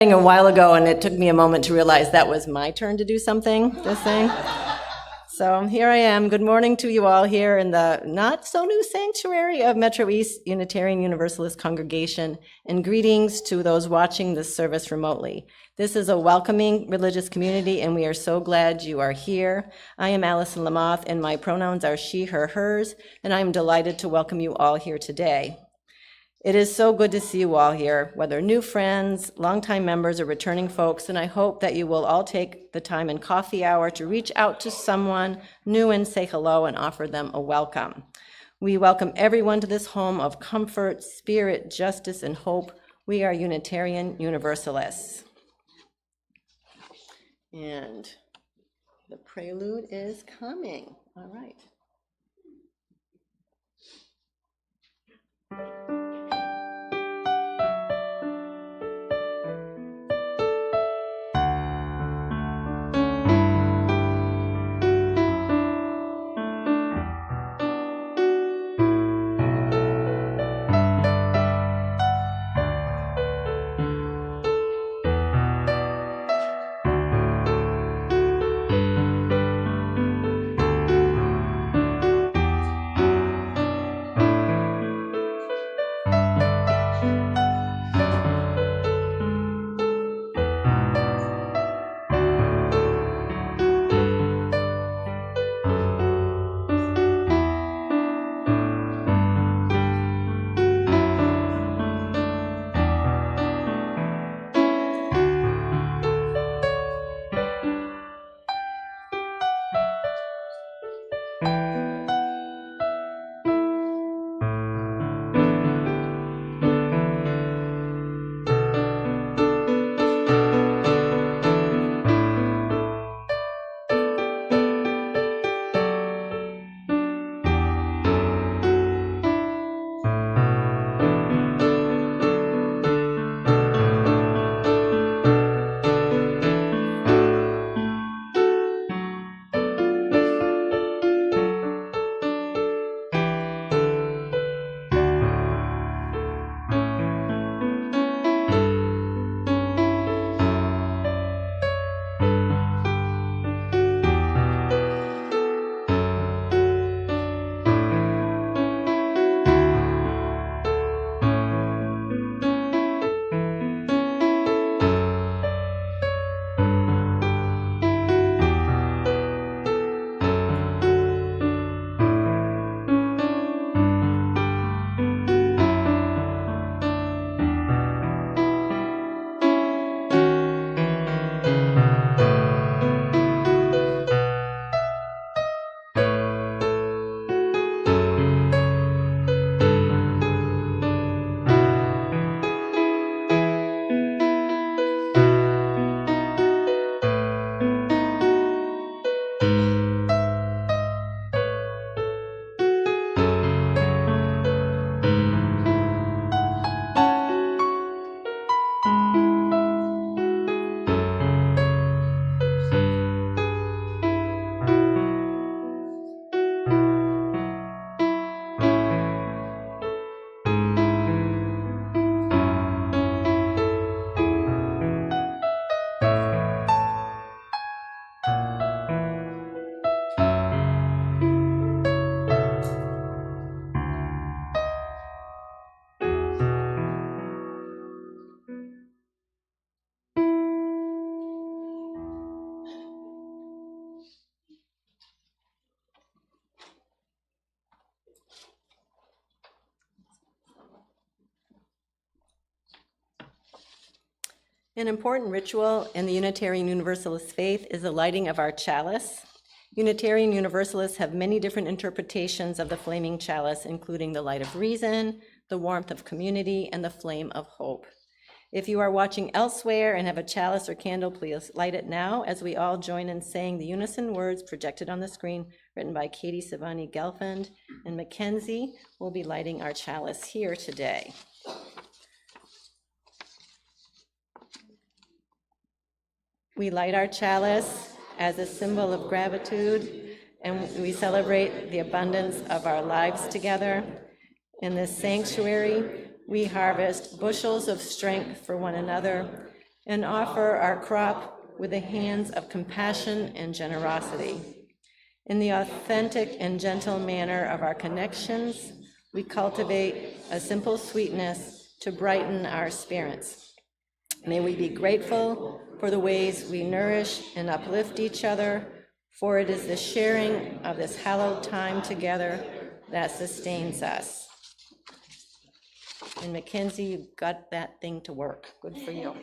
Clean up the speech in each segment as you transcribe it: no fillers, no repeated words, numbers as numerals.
A while ago, and it took me a moment to realize that was my turn to do something, this thing. So here I am. Good morning to you all here in the not-so-new sanctuary of Metro East Unitarian Universalist Congregation, and greetings to those watching this service remotely. This is a welcoming religious community, and we are so glad you are here. I am Allison Lamoth, and my pronouns are she, her, hers, and I am delighted to welcome you all here today. It is so good to see you all here, whether new friends, longtime members, or returning folks, and I hope that you will all take the time in coffee hour to reach out to someone new and say hello and offer them a welcome. We welcome everyone to this home of comfort, spirit, justice, and hope. We are Unitarian Universalists. And the prelude is coming. All right. An important ritual in the Unitarian Universalist faith is the lighting of our chalice. Unitarian Universalists have many different interpretations of the flaming chalice, including the light of reason, the warmth of community, and the flame of hope. If you are watching elsewhere and have a chalice or candle, please light it now as we all join in saying the unison words projected on the screen, written by Katie Savani Gelfand, and Mackenzie will be lighting our chalice here today. We light our chalice as a symbol of gratitude, and we celebrate the abundance of our lives together. In this sanctuary, we harvest bushels of strength for one another, and offer our crop with the hands of compassion and generosity. In the authentic and gentle manner of our connections, we cultivate a simple sweetness to brighten our spirits. May we be grateful for the ways we nourish and uplift each other, for it is the sharing of this hallowed time together that sustains us. And Mackenzie, you got that thing to work. Good for you.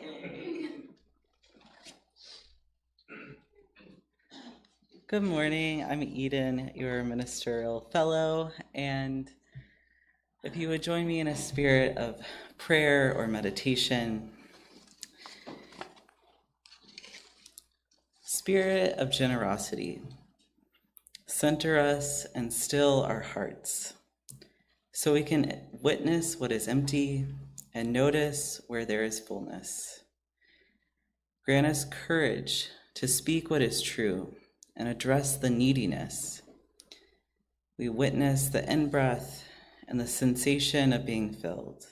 Good morning. I'm Eden, your ministerial fellow, and if you would join me in a spirit of prayer or meditation. Spirit of generosity, center us and still our hearts, so we can witness what is empty and notice where there is fullness. Grant us courage to speak what is true and address the neediness. We witness the in-breath and the sensation of being filled,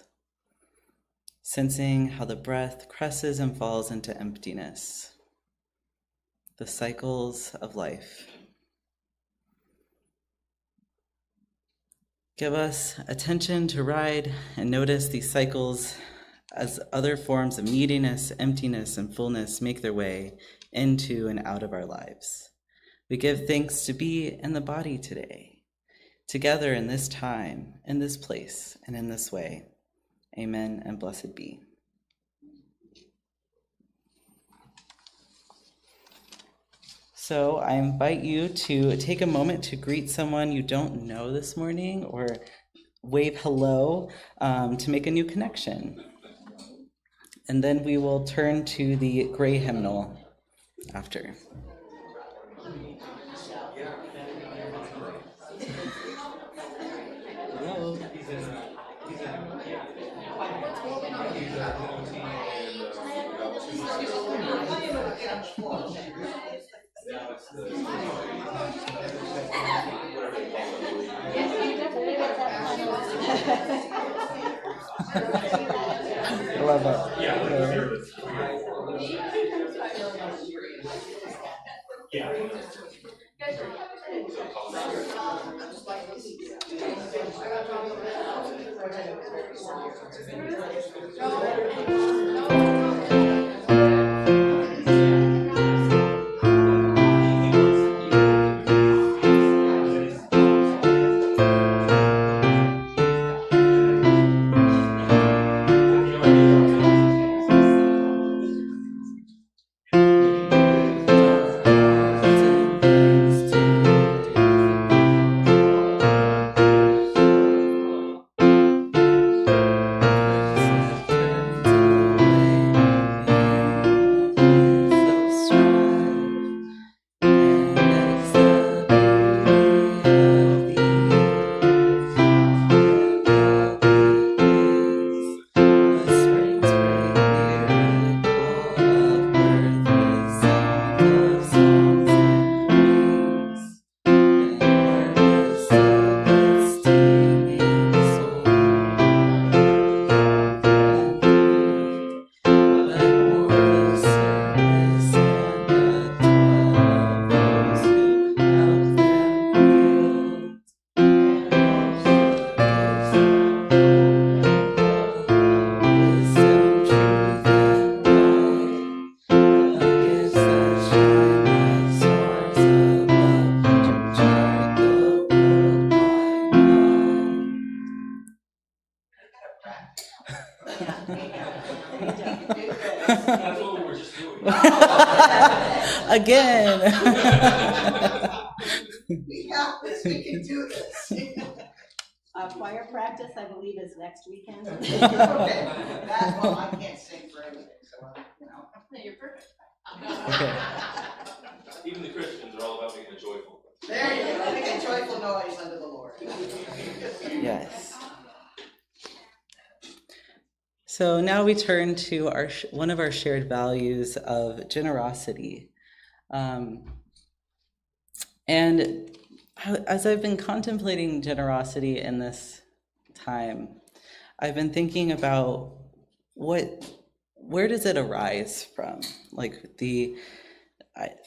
sensing how the breath cresses and falls into emptiness, the cycles of life. Give us attention to ride and notice these cycles as other forms of neediness, emptiness, and fullness make their way into and out of our lives. We give thanks to be in the body today, together in this time, in this place, and in this way. Amen and blessed be. So I invite you to take a moment to greet someone you don't know this morning or wave hello to make a new connection. And then we will turn to the gray hymnal after. Hello. I love that. Again. We got this. We can do this. Choir practice, I believe, is next weekend. Okay. Well, I can't sing for everything, so No, you're perfect. Okay. Even the Christians are all about making a joyful. there you go. Make a joyful noise unto the Lord. Yes. So now we turn to one of our shared values of generosity. And as I've been contemplating generosity in this time, I've been thinking about what where does it arise from? Like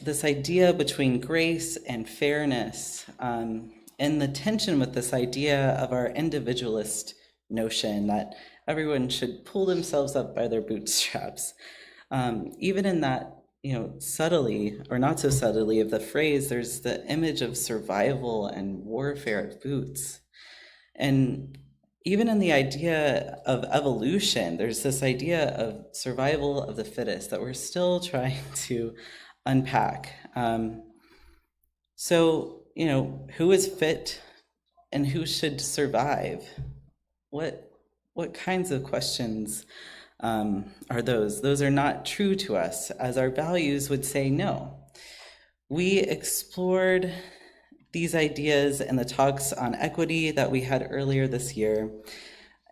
this idea between grace and fairness, and the tension with this idea of our individualist notion that everyone should pull themselves up by their bootstraps. Even in that, subtly or not so subtly of the phrase, there's the image of survival and warfare at boots. And even in the idea of evolution, there's this idea of survival of the fittest that we're still trying to unpack. So, who is fit and who should survive? What kinds of questions are those? Those are not true to us, as our values would say no. We explored these ideas in the talks on equity that we had earlier this year,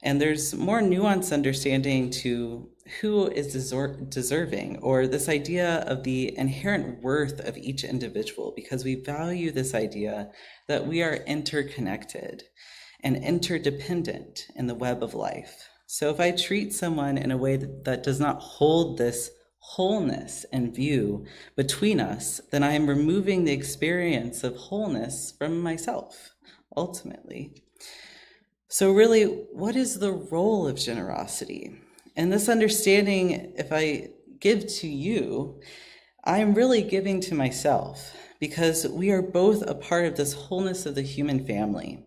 and there's more nuanced understanding to who is deserving, or this idea of the inherent worth of each individual, because we value this idea that we are interconnected and interdependent in the web of life. So if I treat someone in a way that does not hold this wholeness in view between us, then I am removing the experience of wholeness from myself, ultimately. So really, what is the role of generosity? And this understanding, if I give to you, I'm really giving to myself, because we are both a part of this wholeness of the human family.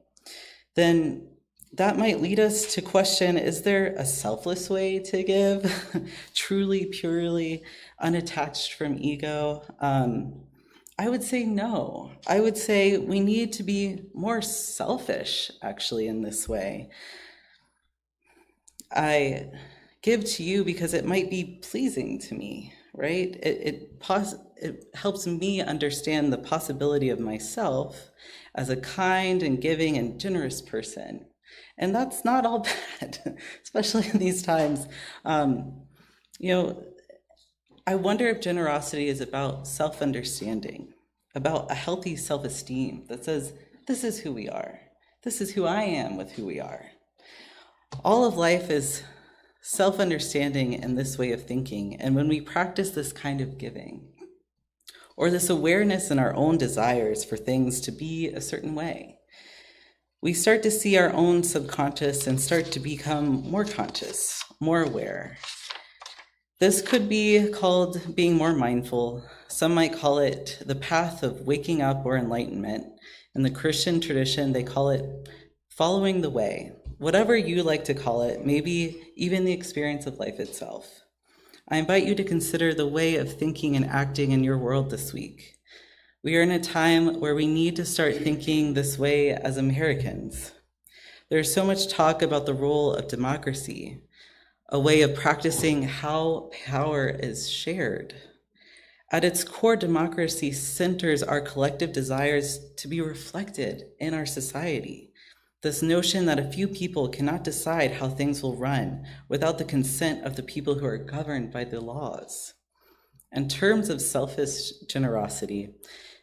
Then that might lead us to question, is there a selfless way to give, truly, purely, unattached from ego? I would say no. I would say we need to be more selfish, actually, in this way. I give to you because it might be pleasing to me, right? It helps me understand the possibility of myself as a kind and giving and generous person. And that's not all bad, especially in these times. I wonder if generosity is about self-understanding, about a healthy self-esteem that says, this is who we are. This is who I am with who we are. All of life is self-understanding in this way of thinking. And when we practice this kind of giving, or this awareness in our own desires for things to be a certain way, we start to see our own subconscious and start to become more conscious, more aware. This could be called being more mindful. Some might call it the path of waking up or enlightenment. In the Christian tradition, they call it following the way. Whatever you like to call it, maybe even the experience of life itself. I invite you to consider the way of thinking and acting in your world this week. We are in a time where we need to start thinking this way as Americans. There's so much talk about the role of democracy, a way of practicing how power is shared. At its core, democracy centers our collective desires to be reflected in our society. This notion that a few people cannot decide how things will run without the consent of the people who are governed by the laws. In terms of selfish generosity,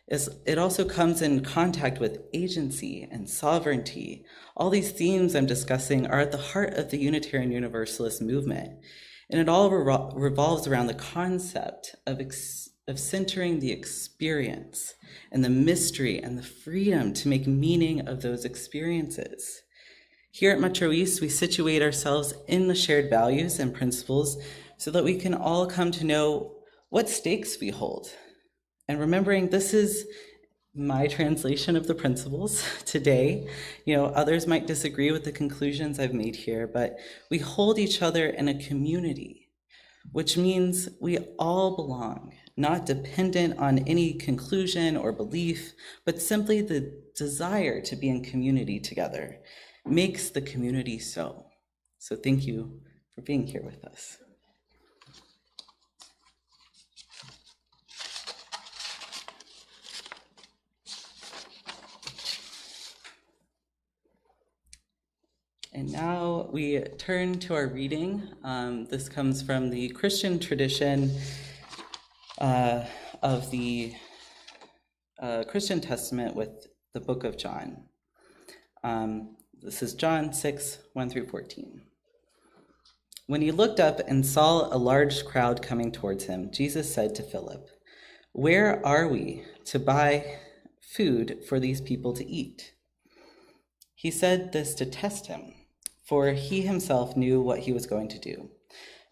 it also comes in contact with agency and sovereignty. All these themes I'm discussing are at the heart of the Unitarian Universalist movement, and it all revolves around the concept of centering the experience and the mystery and the freedom to make meaning of those experiences. Here at Metro East, we situate ourselves in the shared values and principles so that we can all come to know what stakes we hold. And remembering this is my translation of the principles today. Others might disagree with the conclusions I've made here, but we hold each other in a community, which means we all belong, not dependent on any conclusion or belief, but simply the desire to be in community together makes the community so. So thank you for being here with us. And now we turn to our reading. This comes from the Christian tradition of the Christian Testament with the book of John. This is John 6, 1 through 14. When he looked up and saw a large crowd coming towards him, Jesus said to Philip, "Where are we to buy food for these people to eat?" He said this to test him, for he himself knew what he was going to do.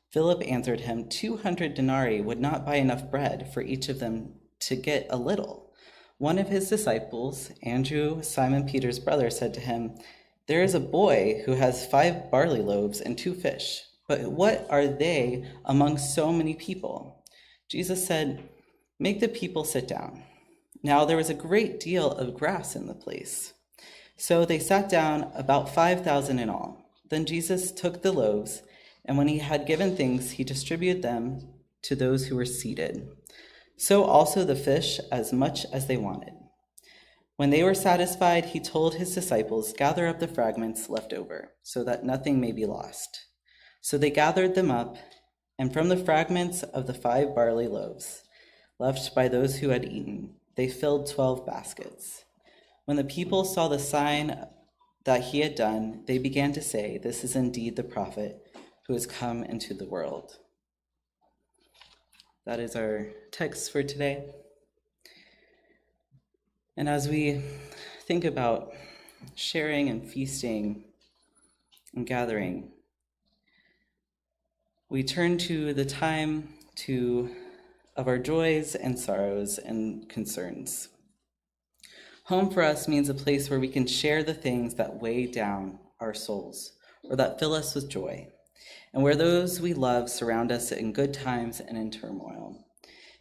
Philip answered him, 200 denarii would not buy enough bread for each of them to get a little. One of his disciples, Andrew, Simon Peter's brother, said to him, "There is a boy who has 5 barley loaves and 2 fish, but what are they among so many people?" Jesus said, "Make the people sit down." Now there was a great deal of grass in the place. So they sat down, about 5,000 in all. Then Jesus took the loaves, and when he had given thanks, he distributed them to those who were seated. So also the fish, as much as they wanted. When they were satisfied, he told his disciples, "Gather up the fragments left over, so that nothing may be lost." So they gathered them up, and from the fragments of the 5 barley loaves left by those who had eaten, they filled 12 baskets. When the people saw the sign that he had done, they began to say, "This is indeed the prophet who has come into the world." That is our text for today. And as we think about sharing and feasting and gathering, we turn to the time of our joys and sorrows and concerns. Home for us means a place where we can share the things that weigh down our souls or that fill us with joy, and where those we love surround us in good times and in turmoil.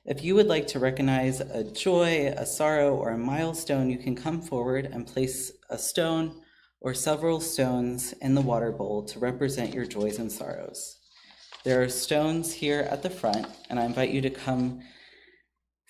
If you would like to recognize a joy, a sorrow, or a milestone, you can come forward and place a stone or several stones in the water bowl to represent your joys and sorrows. There are stones here at the front, and I invite you to come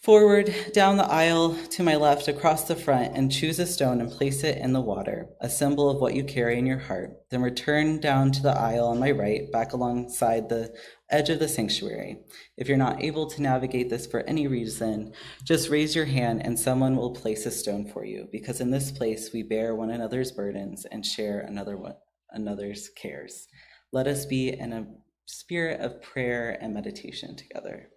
forward down the aisle to my left across the front and choose a stone and place it in the water, a symbol of what you carry in your heart. Then return down to the aisle on my right, back alongside the edge of the sanctuary. If you're not able to navigate this for any reason, just raise your hand and someone will place a stone for you, because in this place we bear one another's burdens and share another's cares. Let us be in a spirit of prayer and meditation together.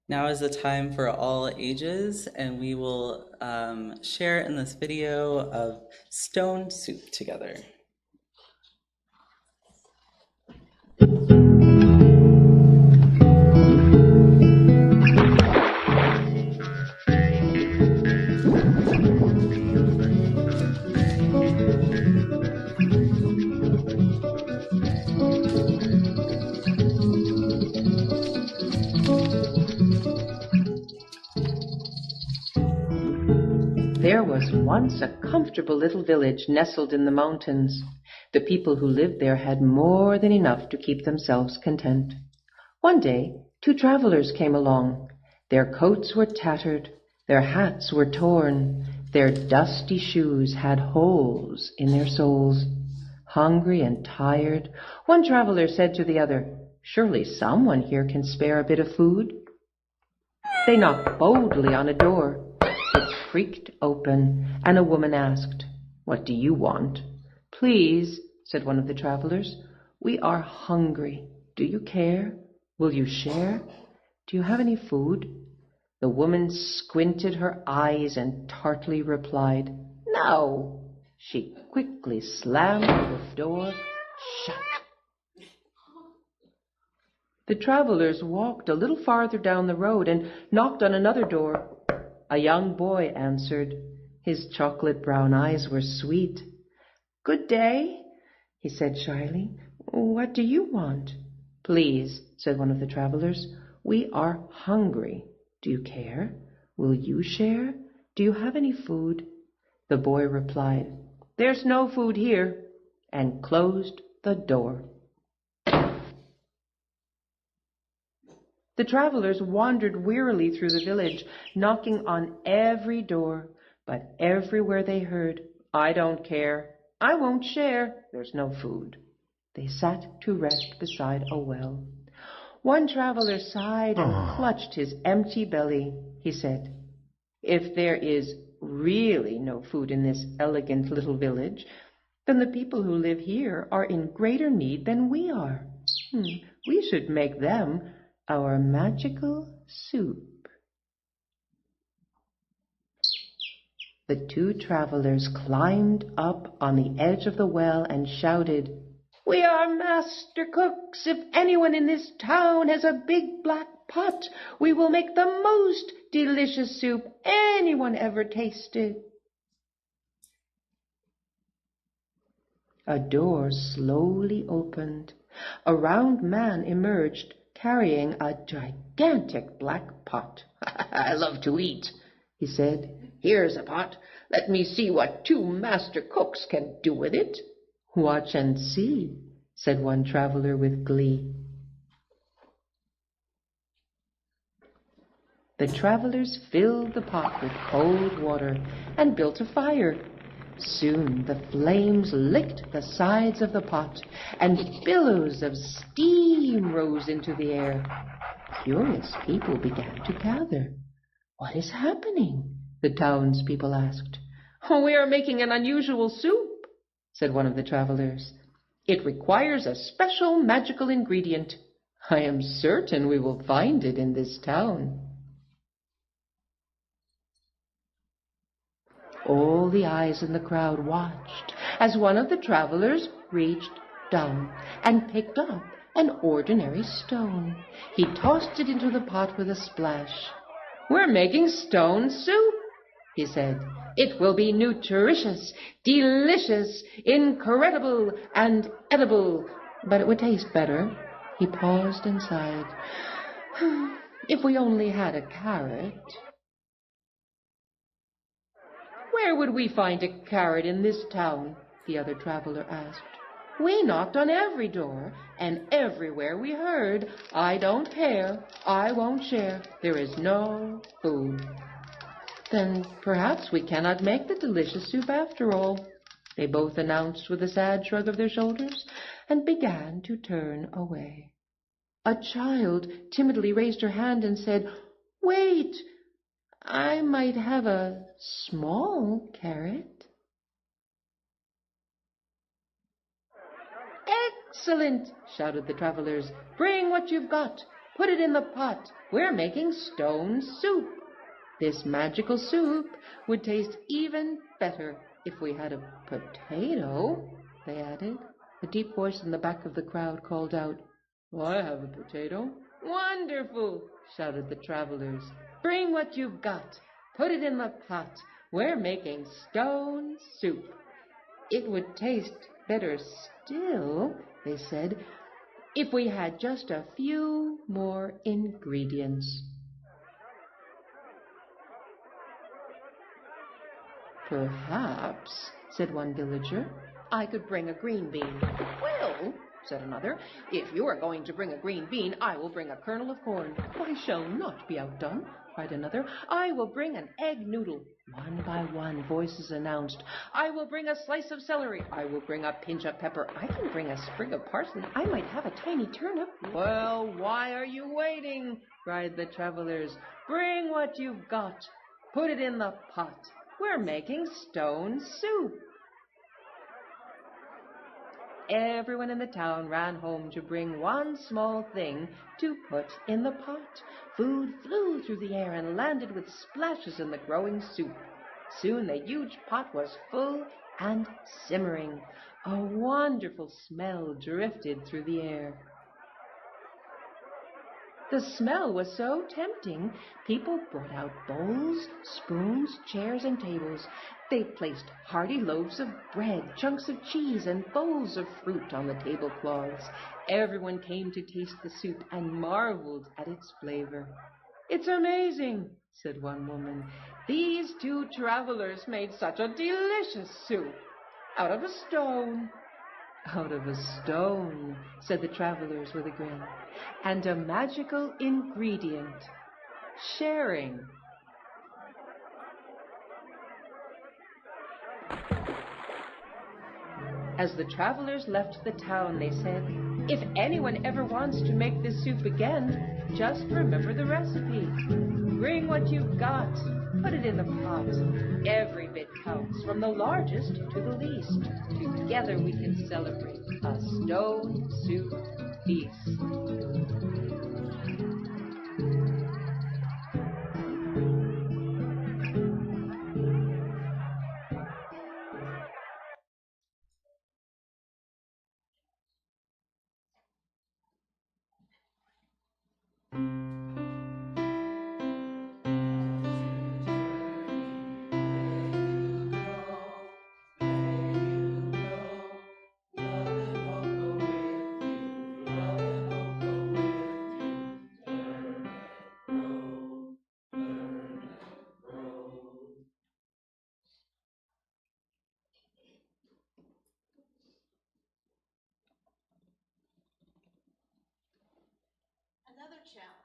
Now is the time for all ages, and we will share in this video of stone soup together. There was once a comfortable little village nestled in the mountains. The people who lived there had more than enough to keep themselves content. One day, 2 travelers came along. Their coats were tattered, their hats were torn, their dusty shoes had holes in their soles. Hungry and tired, one traveler said to the other, "Surely someone here can spare a bit of food?" They knocked boldly on a door. It creaked open, and a woman asked, "What do you want?" "Please," said one of the travelers, "we are hungry. Do you care? Will you share? Do you have any food?" The woman squinted her eyes and tartly replied, "No." She quickly slammed the door shut. The travelers walked a little farther down the road and knocked on another door. A young boy answered. His chocolate-brown eyes were sweet. "Good day," he said shyly. "What do you want?" "Please," said one of the travelers, "we are hungry. Do you care? Will you share? Do you have any food?" The boy replied, "There's no food here," and closed the door. The travelers wandered wearily through the village, knocking on every door, but everywhere they heard, "I don't care. I won't share. There's no food." They sat to rest beside a well. One traveler sighed and clutched his empty belly. He said, "If there is really no food in this elegant little village, then the people who live here are in greater need than we are. We should make them our magical soup." The 2 travelers climbed up on the edge of the well and shouted, "We are master cooks. If anyone in this town has a big black pot, we will make the most delicious soup anyone ever tasted." A door slowly opened. A round man emerged, carrying a gigantic black pot. "I love to eat," he said. "Here's a pot. Let me see what 2 master cooks can do with it." "Watch and see," said one traveler with glee. The travelers filled the pot with cold water and built a fire. Soon the flames licked the sides of the pot, and billows of steam rose into the air. Curious people began to gather. "What is happening?" the townspeople asked. "Oh, we are making an unusual soup," said one of the travelers. "It requires a special magical ingredient. I am certain we will find it in this town." All the eyes in the crowd watched as one of the travelers reached down and picked up an ordinary stone. He tossed it into the pot with a splash. "We're making stone soup," he said. "It will be nutritious, delicious, incredible, and edible, but it would taste better." He paused and sighed. "If we only had a carrot." "Where would we find a carrot in this town?" the other traveler asked. "We knocked on every door, and everywhere we heard, 'I don't care, I won't share, there is no food.'" "Then perhaps we cannot make the delicious soup after all," they both announced with a sad shrug of their shoulders, and began to turn away. A child timidly raised her hand and said, "Wait, I might have a small carrot." "Excellent!" shouted the travelers. "Bring what you've got. Put it in the pot. We're making stone soup. This magical soup would taste even better if we had a potato," they added. A deep voice in the back of the crowd called out, "I have a potato." "Wonderful!" shouted the travelers. "Bring what you've got. Put it in the pot. We're making stone soup. It would taste better still," they said, "if we had just a few more ingredients." "Perhaps," said one villager, "I could bring a green bean." "Well," said another, "if you are going to bring a green bean, I will bring a kernel of corn." "I shall not be outdone," cried another. "I will bring an egg noodle." One by one, voices announced, "I will bring a slice of celery. I will bring a pinch of pepper. I can bring a sprig of parsley. I might have a tiny turnip." "Well, why are you waiting?" cried the travelers. "Bring what you've got. Put it in the pot. We're making stone soup." Everyone in the town ran home to bring one small thing to put in the pot. Food flew through the air and landed with splashes in the growing soup. Soon the huge pot was full and simmering. A wonderful smell drifted through the air. The smell was so tempting, people brought out bowls, spoons, chairs, and tables. They placed hearty loaves of bread, chunks of cheese, and bowls of fruit on the tablecloths. Everyone came to taste the soup and marveled at its flavor. "It's amazing," said one woman. "These two travelers made such a delicious soup out of a stone." "Out of a stone," said the travelers with a grin, "and a magical ingredient, sharing." As the travelers left the town, they said, "If anyone ever wants to make this soup again, just remember the recipe. Bring what you've got. Put it in the pot. Every bit counts, from the largest to the least. Together we can celebrate a stone soup feast." Another challenge.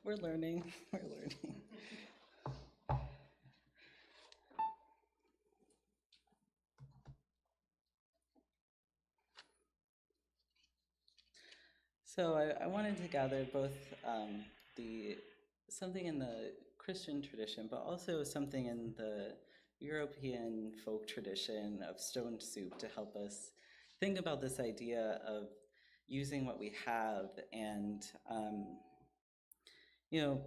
We're learning. We're learning. So I wanted to gather both the something in the Christian tradition, but also something in the European folk tradition of stone soup to help us think about this idea of using what we have. And, you know,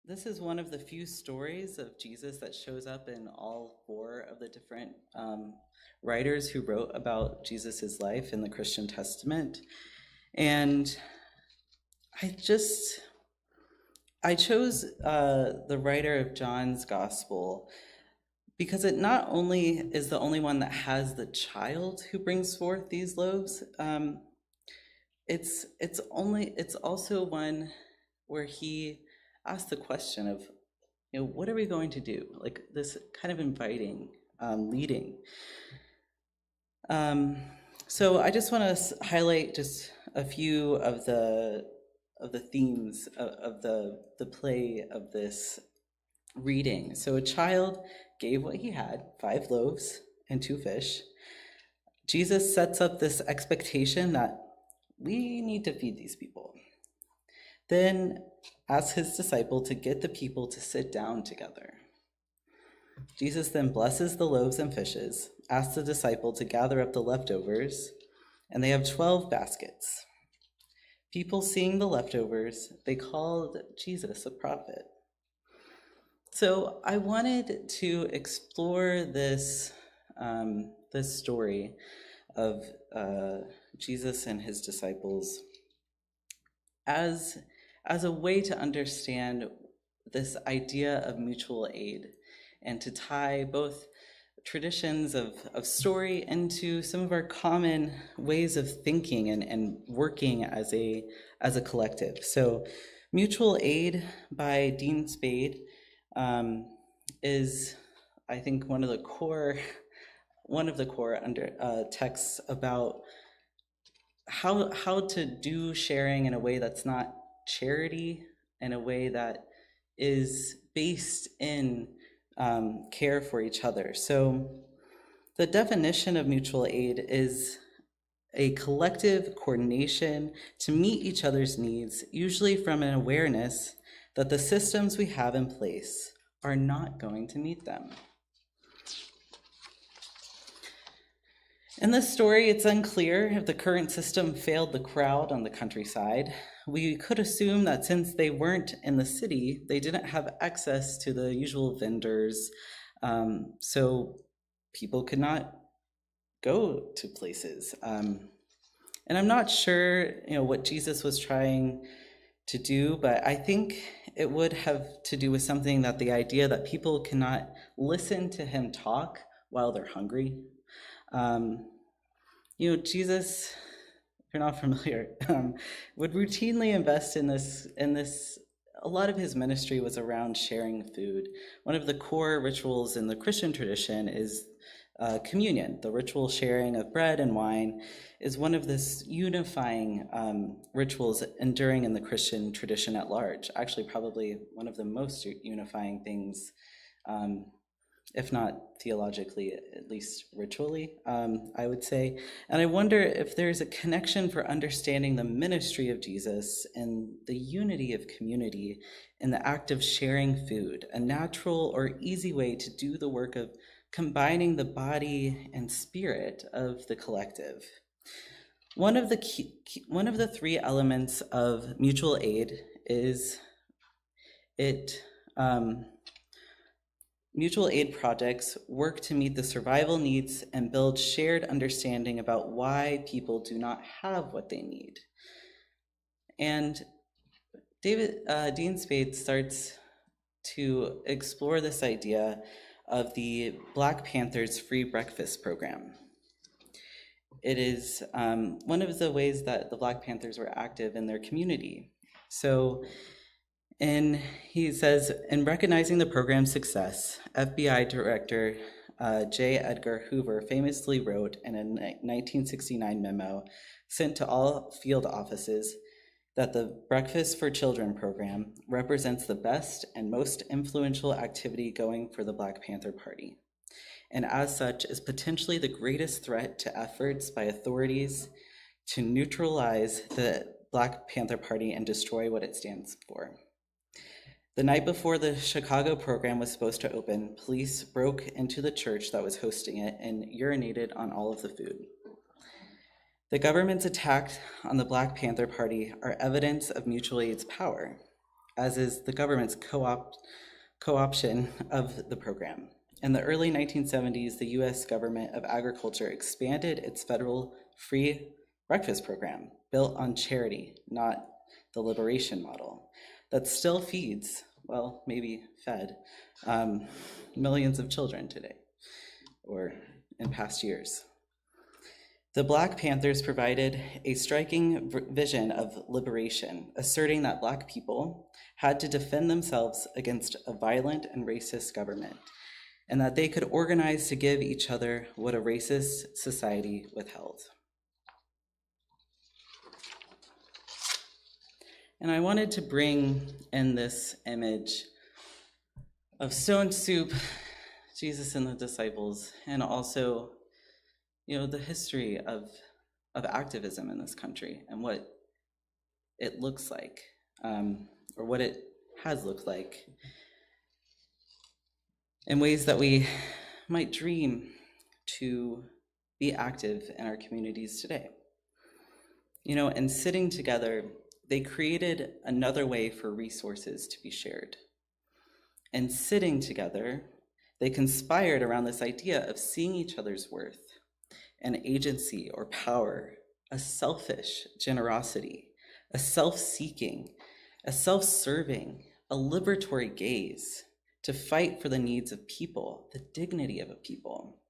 this is one of the few stories of Jesus that shows up in all four of the different writers who wrote about Jesus's life in the Christian Testament. And I chose the writer of John's Gospel because it not only is the only one that has the child who brings forth these loaves, it's also one where he asks the question of, what are we going to do? Like this kind of inviting, leading. So I just want to highlight just a few of the themes of the play of this reading. So a child gave what he had, 5 loaves and 2 fish. Jesus sets up this expectation that we need to feed these people. Then asks his disciple to get the people to sit down together. Jesus then blesses the loaves and fishes, asks the disciple to gather up the leftovers, and they have 12 baskets. People seeing the leftovers, they called Jesus a prophet. So I wanted to explore this story of Jesus and his disciples as a way to understand this idea of mutual aid and to tie both traditions of story into some of our common ways of thinking and working as a collective. So Mutual Aid by Dean Spade is, I think, one of the core texts about how to do sharing in a way that's not charity, in a way that is based in care for each other. So the definition of mutual aid is a collective coordination to meet each other's needs, usually from an awareness that the systems we have in place are not going to meet them. In this story, it's unclear if the current system failed the crowd on the countryside. We could assume that since they weren't in the city, they didn't have access to the usual vendors, so people could not go to places. And I'm not sure, what Jesus was trying to do, but I think it would have to do with something that the idea that people cannot listen to him talk while they're hungry. Jesus, if you're not familiar, would routinely invest in this. A lot of his ministry was around sharing food. One of the core rituals in the Christian tradition is communion. The ritual sharing of bread and wine is one of this unifying rituals enduring in the Christian tradition at large. Actually, probably one of the most unifying things, if not theologically, at least ritually, I would say. And I wonder if there's a connection for understanding the ministry of Jesus and the unity of community in the act of sharing food, a natural or easy way to do the work of combining the body and spirit of the collective. One of the 3 elements of mutual aid is mutual aid projects work to meet the survival needs and build shared understanding about why people do not have what they need. And Dean Spade starts to explore this idea of the Black Panthers Free Breakfast Program. It is one of the ways that the Black Panthers were active in their community. So, and he says, in recognizing the program's success, FBI Director J. Edgar Hoover famously wrote in a 1969 memo sent to all field offices that the Breakfast for Children program represents the best and most influential activity going for the Black Panther Party, and as such is potentially the greatest threat to efforts by authorities to neutralize the Black Panther Party and destroy what it stands for. The night before the Chicago program was supposed to open, police broke into the church that was hosting it and urinated on all of the food. The government's attack on the Black Panther Party are evidence of mutual aid's power, as is the government's co-option of the program. In the early 1970s, the U.S. Government of Agriculture expanded its federal free breakfast program, built on charity, not the liberation model. that still feeds, well, maybe fed, millions of children today or in past years. The Black Panthers provided a striking vision of liberation, asserting that Black people had to defend themselves against a violent and racist government, and that they could organize to give each other what a racist society withheld. And I wanted to bring in this image of stone soup, Jesus and the disciples, and also, the history of activism in this country and what it looks like, or what it has looked like, in ways that we might dream to be active in our communities today. And sitting together, they created another way for resources to be shared. And sitting together, they conspired around this idea of seeing each other's worth, an agency or power, a selfish generosity, a self-seeking, a self-serving, a liberatory gaze to fight for the needs of people, the dignity of a people,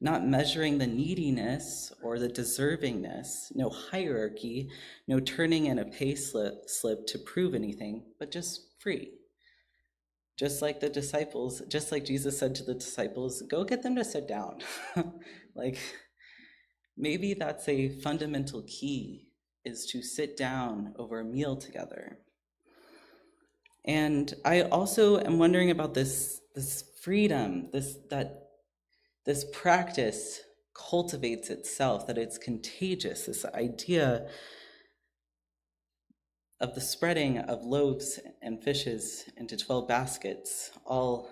not measuring the neediness or the deservingness, no hierarchy, no turning in a pay slip to prove anything, but just free. Just like the disciples, just like Jesus said to the disciples, go get them to sit down. Maybe that's a fundamental key, is to sit down over a meal together. And I also am wondering about this freedom, this practice cultivates itself, that it's contagious, this idea of the spreading of loaves and fishes into 12 baskets, all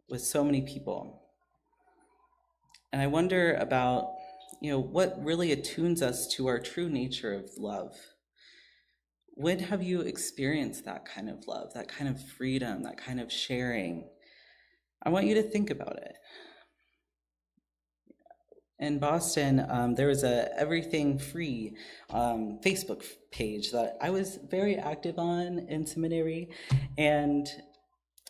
with so many people. And I wonder about what really attunes us to our true nature of love. When have you experienced that kind of love, that kind of freedom, that kind of sharing? I want you to think about it. In Boston, there was a Everything Free Facebook page that I was very active on in seminary, and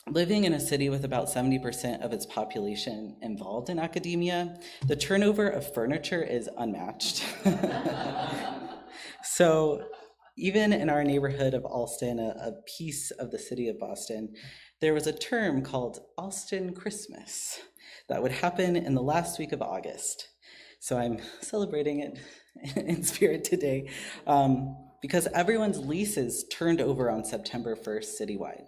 living in a city with about 70% of its population involved in academia, the turnover of furniture is unmatched. So even in our neighborhood of Alston, a piece of the city of Boston, there was a term called Alston Christmas that would happen in the last week of August. So I'm celebrating it in spirit today, because everyone's leases turned over on September 1st citywide.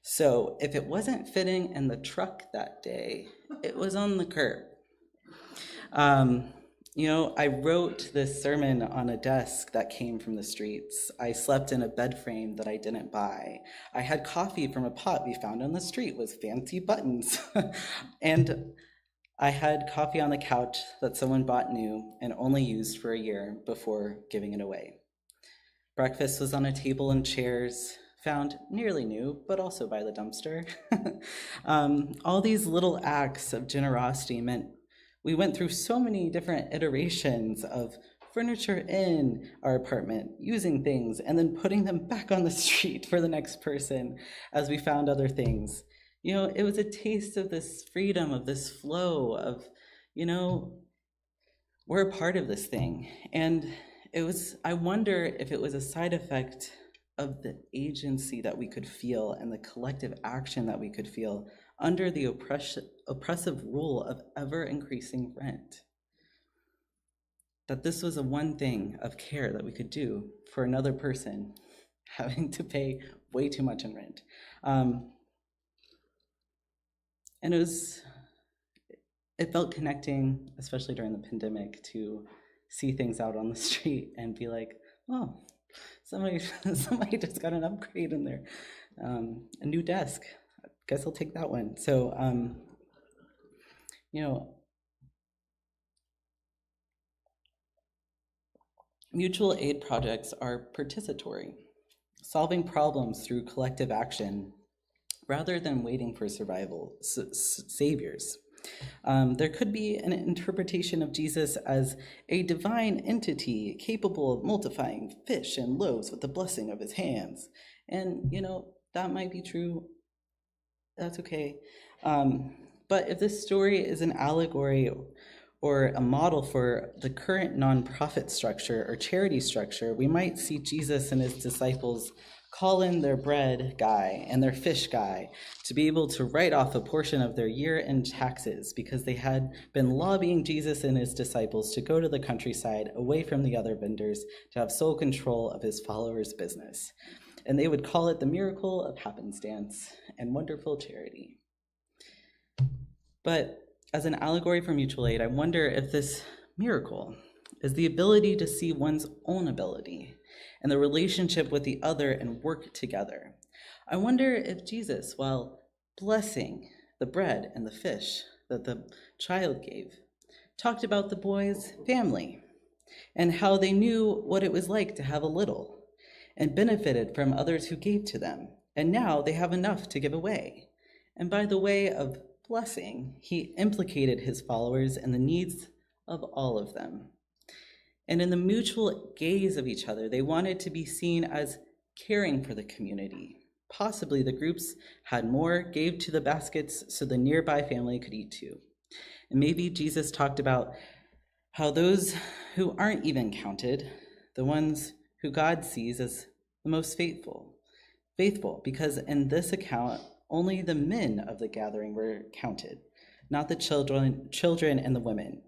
So if it wasn't fitting in the truck that day, it was on the curb. I wrote this sermon on a desk that came from the streets. I slept in a bed frame that I didn't buy. I had coffee from a pot we found on the street with fancy buttons. And I had coffee on the couch that someone bought new and only used for a year before giving it away. Breakfast was on a table and chairs, found nearly new, but also by the dumpster. All these little acts of generosity meant we went through so many different iterations of furniture in our apartment, using things, and then putting them back on the street for the next person as we found other things. It was a taste of this freedom, of this flow of, we're a part of this thing. And I wonder if it was a side effect of the agency that we could feel and the collective action that we could feel under the oppressive rule of ever-increasing rent. That this was a one thing of care that we could do for another person having to pay way too much in rent. And it felt connecting, especially during the pandemic, to see things out on the street and be like, oh, somebody just got an upgrade in there, a new desk. I guess I'll take that one. So, mutual aid projects are participatory, solving problems through collective action rather than waiting for saviors. There could be an interpretation of Jesus as a divine entity capable of multiplying fish and loaves with the blessing of his hands. And, that might be true. That's okay. But if this story is an allegory or a model for the current nonprofit structure or charity structure, we might see Jesus and his disciples call in their bread guy and their fish guy to be able to write off a portion of their year-end taxes because they had been lobbying Jesus and his disciples to go to the countryside away from the other vendors to have sole control of his followers' business. And they would call it the miracle of happenstance and wonderful charity. But as an allegory for mutual aid, I wonder if this miracle is the ability to see one's own ability and the relationship with the other and work together. I wonder if Jesus, while blessing the bread and the fish that the child gave, talked about the boy's family and how they knew what it was like to have a little and benefited from others who gave to them. And now they have enough to give away. And by the way of blessing, he implicated his followers in the needs of all of them. And in the mutual gaze of each other, they wanted to be seen as caring for the community. Possibly the groups had more, gave to the baskets so the nearby family could eat too. And maybe Jesus talked about how those who aren't even counted, the ones who God sees as the most faithful, because in this account, only the men of the gathering were counted, not the children and the women.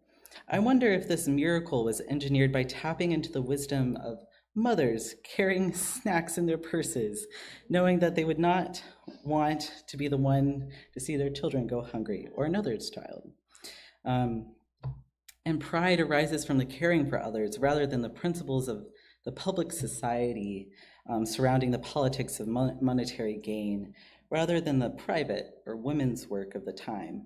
I wonder if this miracle was engineered by tapping into the wisdom of mothers carrying snacks in their purses, knowing that they would not want to be the one to see their children go hungry or another's child. And pride arises from the caring for others rather than the principles of the public society surrounding the politics of monetary gain, rather than the private or women's work of the time,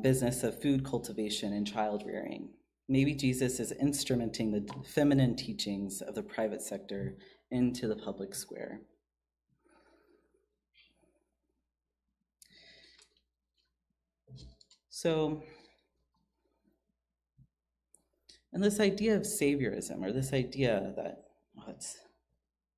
business of food cultivation and child rearing. Maybe Jesus is instrumenting the feminine teachings of the private sector into the public square. So, and this idea of saviorism, or this idea that, it's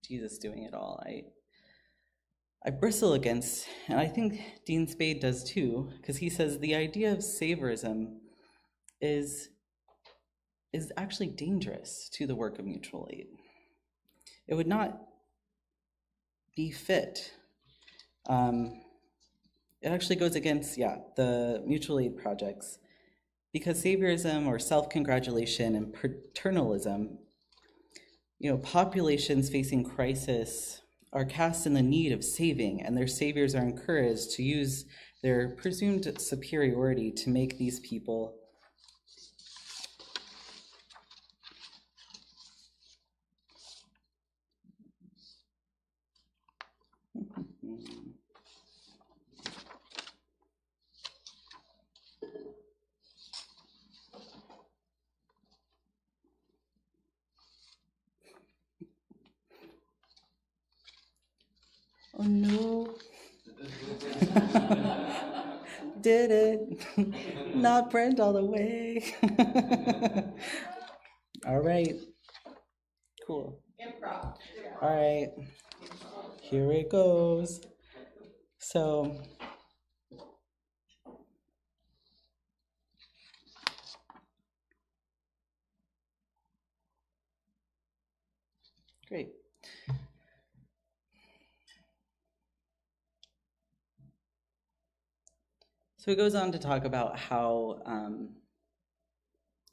Jesus doing it all, I bristle against, and I think Dean Spade does too, because he says the idea of saviorism is actually dangerous to the work of mutual aid. It would not be fit. It actually goes against, the mutual aid projects, because saviorism or self-congratulation and paternalism, populations facing crisis are cast in the need of saving, and their saviors are encouraged to use their presumed superiority to make these people oh no. Did it. Not Brent all the way. All right. Cool. Improv. All right. Here it goes. So, great. So it goes on to talk about how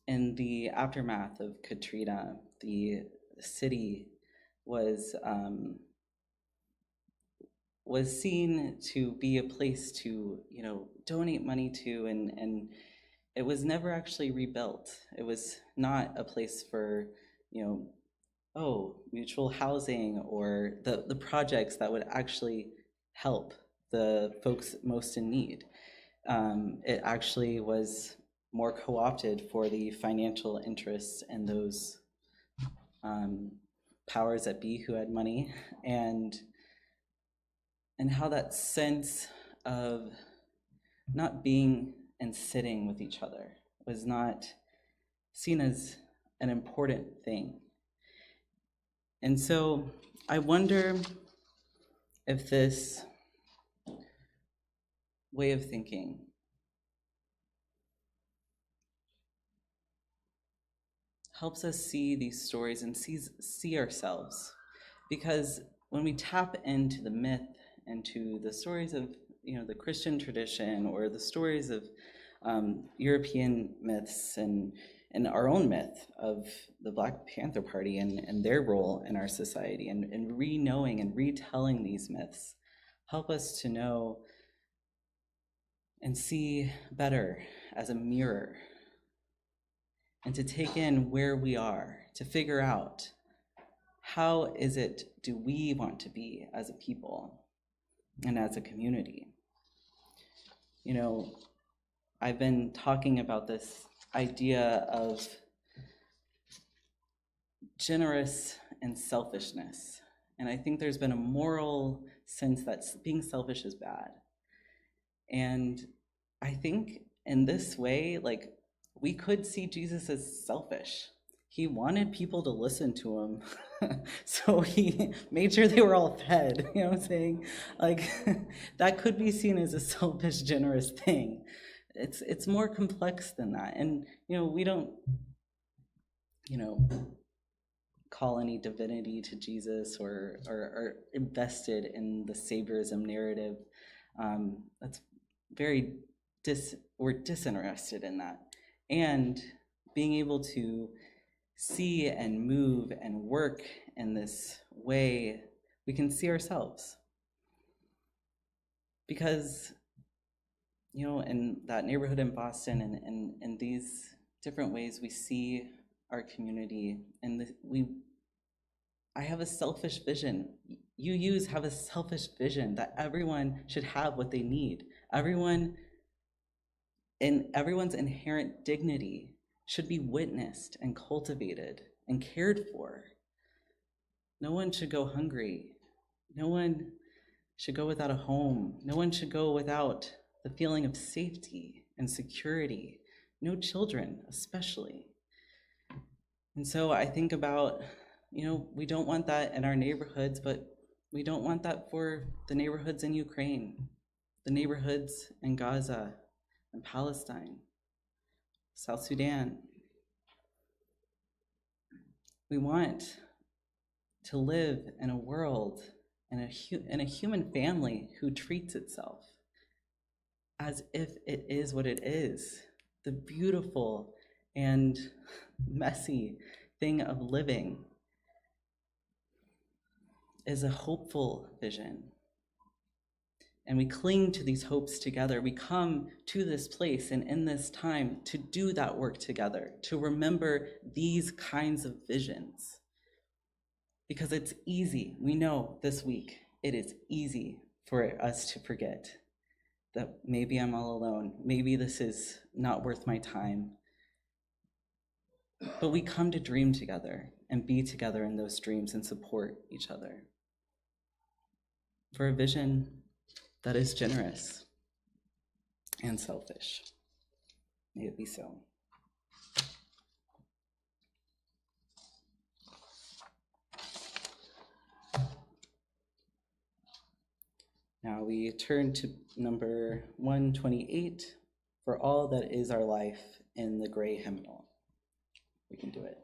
in the aftermath of Katrina, the city was seen to be a place to, donate money to, and it was never actually rebuilt. It was not a place for, mutual housing or the projects that would actually help the folks most in need. It actually was more co-opted for the financial interests and those powers that be who had money, and how that sense of not being and sitting with each other was not seen as an important thing. And so I wonder if this way of thinking helps us see these stories and see ourselves. Because when we tap into the myth, into the stories of the Christian tradition, or the stories of European myths, and our own myth of the Black Panther Party and their role in our society, and re-knowing and retelling these myths, help us to know and see better as a mirror, and to take in where we are, to figure out how is it do we want to be as a people and as a community. I've been talking about this idea of generous and selfishness, and I think there's been a moral sense that being selfish is bad. And I think in this way, we could see Jesus as selfish. He wanted people to listen to him, so he made sure they were all fed. You know what I'm saying? That could be seen as a selfish, generous thing. It's more complex than that. And, we don't, call any divinity to Jesus or are invested in the saviorism narrative. That's very we're disinterested in that. And being able to see and move and work in this way, we can see ourselves. Because, in that neighborhood in Boston and in these different ways, we see our community, and I have a selfish vision. You have a selfish vision that everyone should have what they need. Everyone's inherent dignity should be witnessed and cultivated and cared for. No one should go hungry. No one should go without a home. No one should go without the feeling of safety and security. No children, especially. And so I think about, we don't want that in our neighborhoods, but we don't want that for the neighborhoods in Ukraine, the neighborhoods in Gaza and Palestine, South Sudan. We want to live in a world, in a human family who treats itself as if it is what it is, the beautiful and messy thing of living is a hopeful vision. And we cling to these hopes together. We come to this place and in this time to do that work together, to remember these kinds of visions. Because it's easy, we know this week, it is easy for us to forget that maybe I'm all alone, maybe this is not worth my time. But we come to dream together and be together in those dreams and support each other for a vision that is generous and selfish. May it be so. Now we turn to number 128, For All That Is Our Life, in the gray hymnal. We can do it.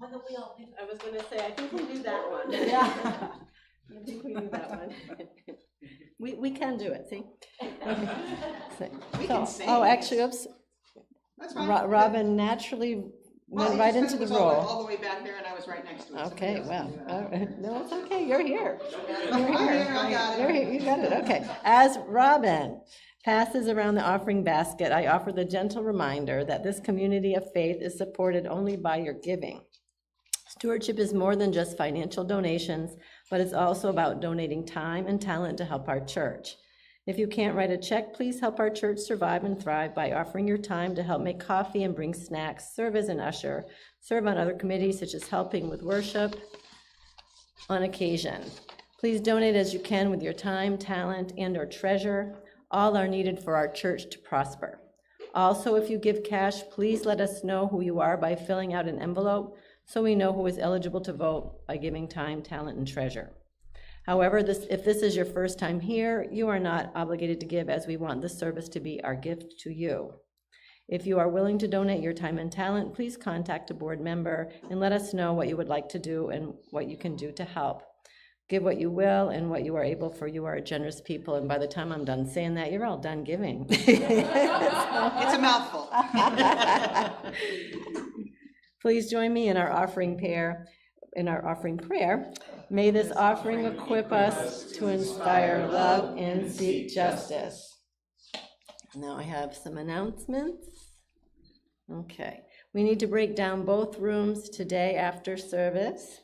I was going to say, I think we do that one. Yeah. I think we do that one. We can do it, see? We can sing. Oh, actually, oops. That's fine. Robin naturally Well, went it right just into the was all role. the way back there, and I was right next to it. Okay, well, no, it's okay, you're here. I'm here, I got it. You're here, you got it, okay. As Robin passes around the offering basket, I offer the gentle reminder that this community of faith is supported only by your giving. Stewardship is more than just financial donations, but it's also about donating time and talent to help our church. If you can't write a check, please help our church survive and thrive by offering your time to help make coffee and bring snacks, serve as an usher, serve on other committees such as helping with worship on occasion. Please donate as you can with your time, talent, and/or treasure. All are needed for our church to prosper. Also, if you give cash, please let us know who you are by filling out an envelope so we know who is eligible to vote by giving time, talent, and treasure. However, if this is your first time here, you are not obligated to give, as we want this service to be our gift to you. If you are willing to donate your time and talent, please contact a board member and let us know what you would like to do and what you can do to help. Give what you will and what you are able, for you are a generous people. And by the time I'm done saying that, you're all done giving. It's a mouthful. Please join me in our offering prayer. May this offering equip us to inspire love and seek justice. Now I have some announcements. Okay, we need to break down both rooms today after service.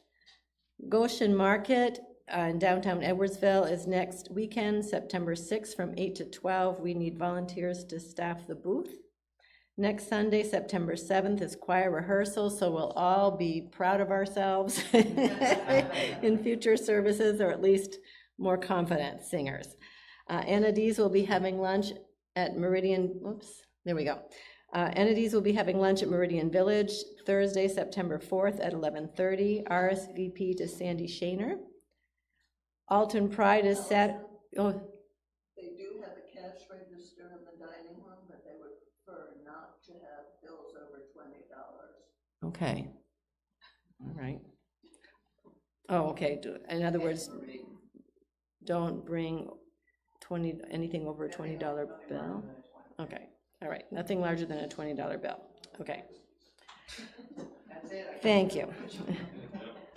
Goshen Market in downtown Edwardsville is next weekend, September 6th from 8 to 12. We need volunteers to staff the booth. Next Sunday, September 7th, is choir rehearsal, so we'll all be proud of ourselves in future services, or at least more confident singers. Anna Dees will be having lunch at Meridian, Anna Dees will be having lunch at Meridian Village Thursday, September 4th at 11:30. RSVP to Sandy Shaner. Alton Pride is set. Oh, They do have a cash register in the dining room, but they would prefer not to have bills over $20. okay. All right. Oh, okay. In other words, don't bring anything over a $20 bill. Okay. All right. Nothing larger than a $20 bill. Okay. Thank you.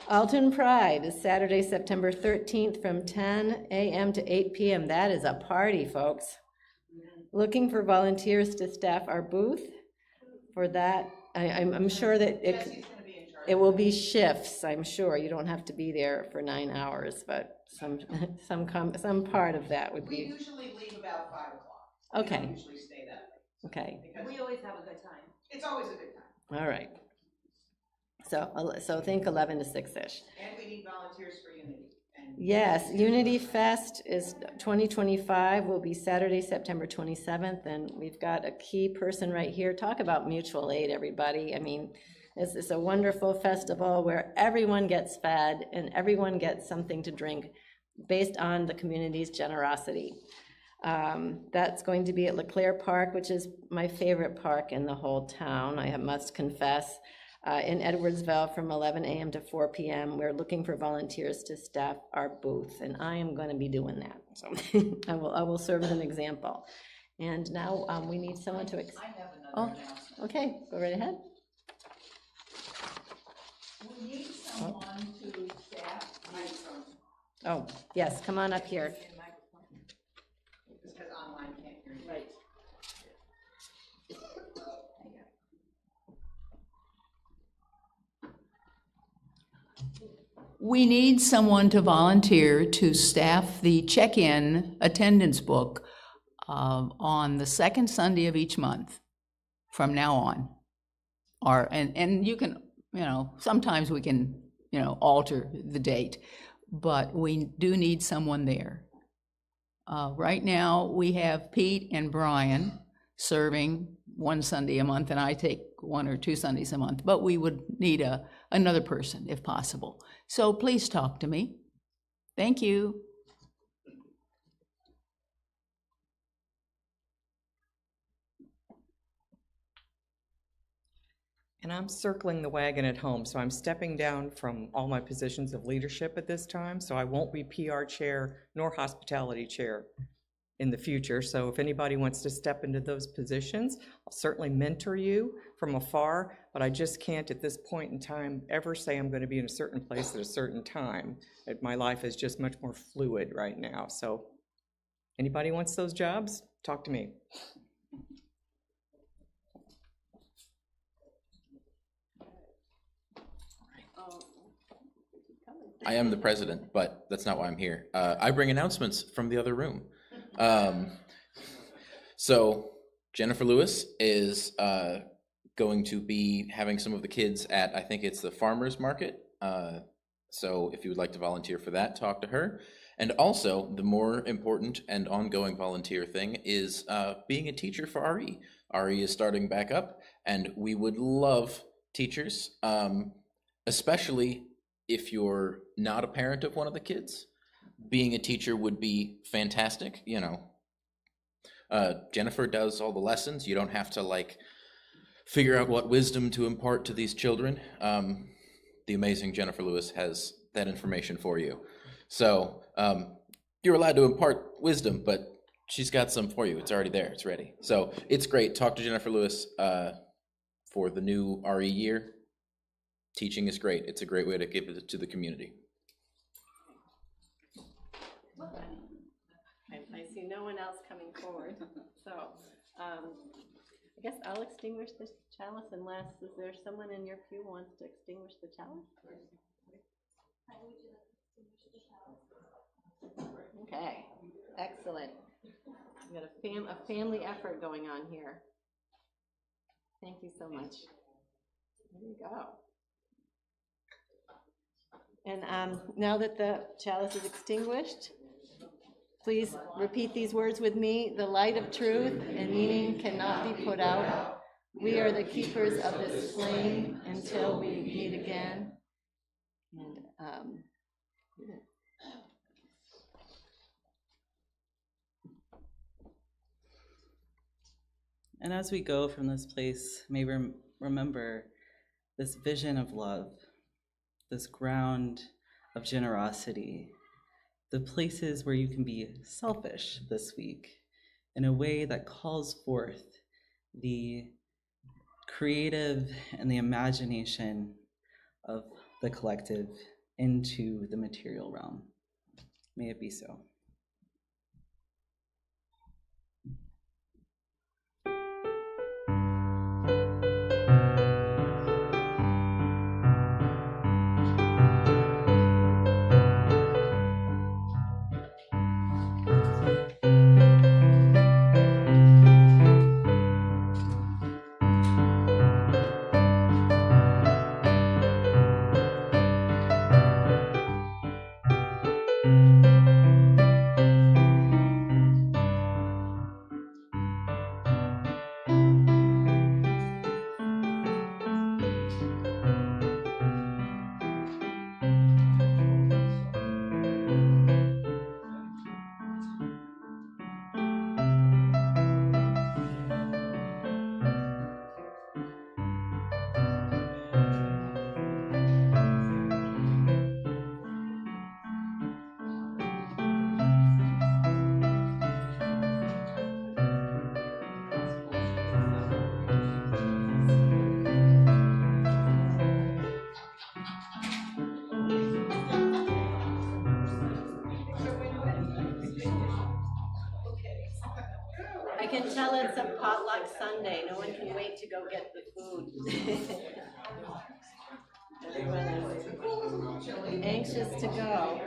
Alton Pride is Saturday, September 13th from 10 a.m. to 8 p.m. That is a party, folks. Looking for volunteers to staff our booth. For that, I'm sure that it will be shifts, I'm sure. You don't have to be there for 9 hours, but some part of that would be. We usually leave about 5 o'clock. Okay. We don't usually stay that late. Okay. We always have a good time. It's always a good time. All right. So think 11 to 6-ish. And we need volunteers for Unity. Yes, Unity Fest is 2025, will be Saturday, September 27th, and we've got a key person right here. Talk about mutual aid, everybody. I mean, it's a wonderful festival where everyone gets fed and everyone gets something to drink based on the community's generosity. That's going to be at LeClaire Park, which is my favorite park in the whole town, I must confess. In Edwardsville from 11 a.m. to 4 p.m. We're looking for volunteers to staff our booth, and I am going to be doing that. So I will serve as an example. And now we need someone to. I have another announcement. Okay, go right ahead. We need someone to staff. Microphone, Oh, yes, come on up here. because online can't hear you. Right. We need someone to volunteer to staff the check-in attendance book on the second Sunday of each month from now on. And you can, sometimes we can, alter the date, but we do need someone there. Right now, we have Pete and Brian serving one Sunday a month, and I take 1 or 2 Sundays a month, but we would need another person if possible. So please talk to me. Thank you. And I'm circling the wagon at home, so I'm stepping down from all my positions of leadership at this time, so I won't be PR chair nor hospitality chair in the future. So if anybody wants to step into those positions, I'll certainly mentor you from afar, but I just can't at this point in time ever say I'm going to be in a certain place at a certain time. My life is just much more fluid right now. So anybody wants those jobs, talk to me. I am the president, but that's not why I'm here. I bring announcements from the other room. So Jennifer Lewis is going to be having some of the kids at, I think it's the farmers market. So if you would like to volunteer for that, talk to her. And also, the more important and ongoing volunteer thing is being a teacher for RE. RE is starting back up, and we would love teachers, especially if you're not a parent of one of the kids. Being a teacher would be fantastic, you know. Jennifer does all the lessons. You don't have to like figure out what wisdom to impart to these children. The amazing Jennifer Lewis has that information for you. So you're allowed to impart wisdom, but she's got some for you. It's already there. It's ready. So it's great. Talk to Jennifer Lewis for the new RE year. Teaching is great. It's a great way to give it to the community. I see no one else coming forward, so I guess I'll extinguish the chalice unless, is there someone in your pew who wants to extinguish the chalice? Okay, excellent. We've got a family effort going on here. Thank you so much. There you go. And now that the chalice is extinguished, please repeat these words with me. The light of truth and meaning cannot be put out. We are the keepers of this flame until we meet again. And And as we go from this place, may we remember this vision of love, this ground of generosity, the places where you can be selfish this week in a way that calls forth the creative and the imagination of the collective into the material realm. May it be so. I can tell it's a potluck Sunday. No one can wait to go get the food. Everyone is anxious to go.